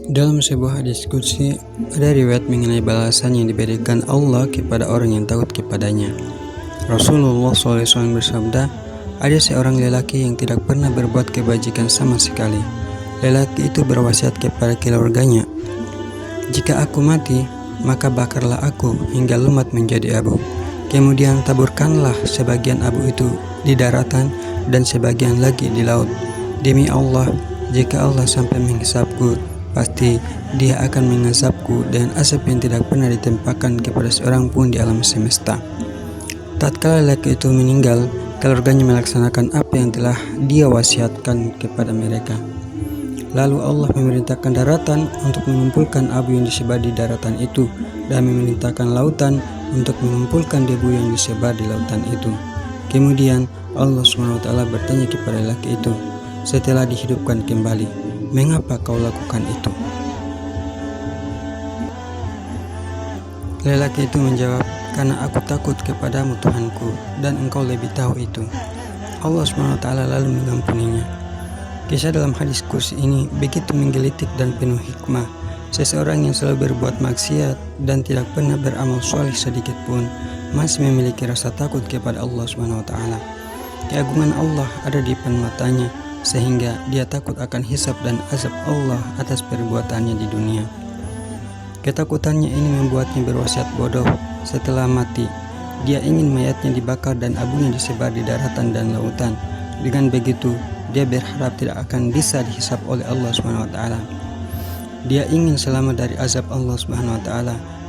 Dalam sebuah diskusi, ada riwayat mengenai balasan yang diberikan Allah kepada orang yang takut kepadanya. Rasulullah SAW bersabda, ada seorang lelaki yang tidak pernah berbuat kebajikan sama sekali. Lelaki itu berwasiat kepada keluarganya, jika aku mati, maka bakarlah aku hingga lumat menjadi abu. Kemudian taburkanlah sebagian abu itu di daratan dan sebagian lagi di laut. Demi Allah, jika Allah sampai menghisapku, pasti Dia akan mengazabku dengan azab yang tidak pernah ditimpakan kepada seorang pun di alam semesta. Tatkala lelaki itu meninggal, keluarganya melaksanakan apa yang telah Dia wasiatkan kepada mereka. Lalu Allah memerintahkan daratan untuk mengumpulkan abu yang disebar di daratan itu, dan memerintahkan lautan untuk mengumpulkan debu yang disebar di lautan itu. Kemudian Allah SWT bertanya kepada lelaki itu setelah dihidupkan kembali, mengapa kau lakukan itu? Lelaki itu menjawab, karena aku takut kepadamu Tuhanku, dan engkau lebih tahu itu. Allah SWT lalu mengampuninya. Kisah dalam hadis kursi ini begitu menggelitik dan penuh hikmah. Seseorang yang selalu berbuat maksiat dan tidak pernah beramal soleh sedikit pun masih memiliki rasa takut kepada Allah SWT. Keagungan Allah ada di depan matanya, sehingga dia takut akan hisab dan azab Allah atas perbuatannya di dunia. Ketakutannya ini membuatnya berwasiat bodoh setelah mati. Dia ingin mayatnya dibakar dan abunya disebar di daratan dan lautan. Dengan begitu, dia berharap tidak akan bisa dihisab oleh Allah SWT. Dia ingin selamat dari azab Allah SWT.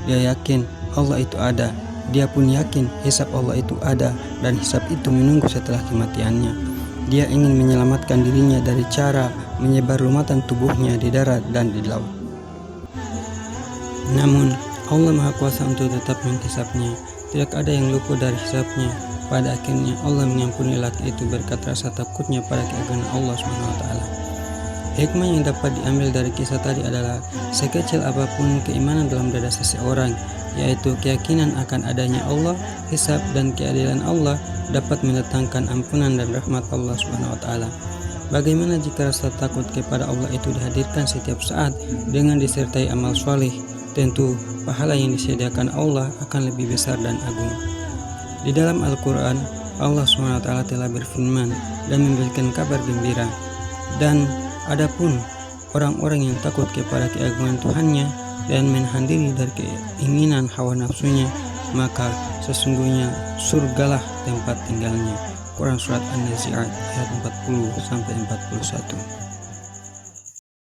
Dia yakin Allah itu ada. Dia pun yakin hisab Allah itu ada, dan hisab itu menunggu setelah kematiannya. Dia ingin menyelamatkan dirinya dari cara menyebar lumatan tubuhnya di darat dan di laut. Namun Allah Maha Kuasa untuk tetap menghisabnya. Tidak ada yang luput dari hisabnya. Pada akhirnya Allah mengampuni lelaki itu berkat rasa takutnya pada keagungan Allah SWT. Hikmah yang dapat diambil dari kisah tadi adalah sekecil apapun keimanan dalam dada seseorang, yaitu keyakinan akan adanya Allah, hisab dan keadilan Allah dapat mendatangkan ampunan dan rahmat Allah SWT. Bagaimana jika rasa takut kepada Allah itu dihadirkan setiap saat dengan disertai amal soleh? Tentu pahala yang disediakan Allah akan lebih besar dan agung. Di dalam Al-Quran, Allah SWT telah berfirman dan memberikan kabar gembira. Dan adapun orang-orang yang takut kepada keagungan Tuhannya dan menahan diri dari keinginan hawa nafsunya, maka sesungguhnya surgalah tempat tinggalnya. Quran Surat An-Nazi'at ayat 40-41.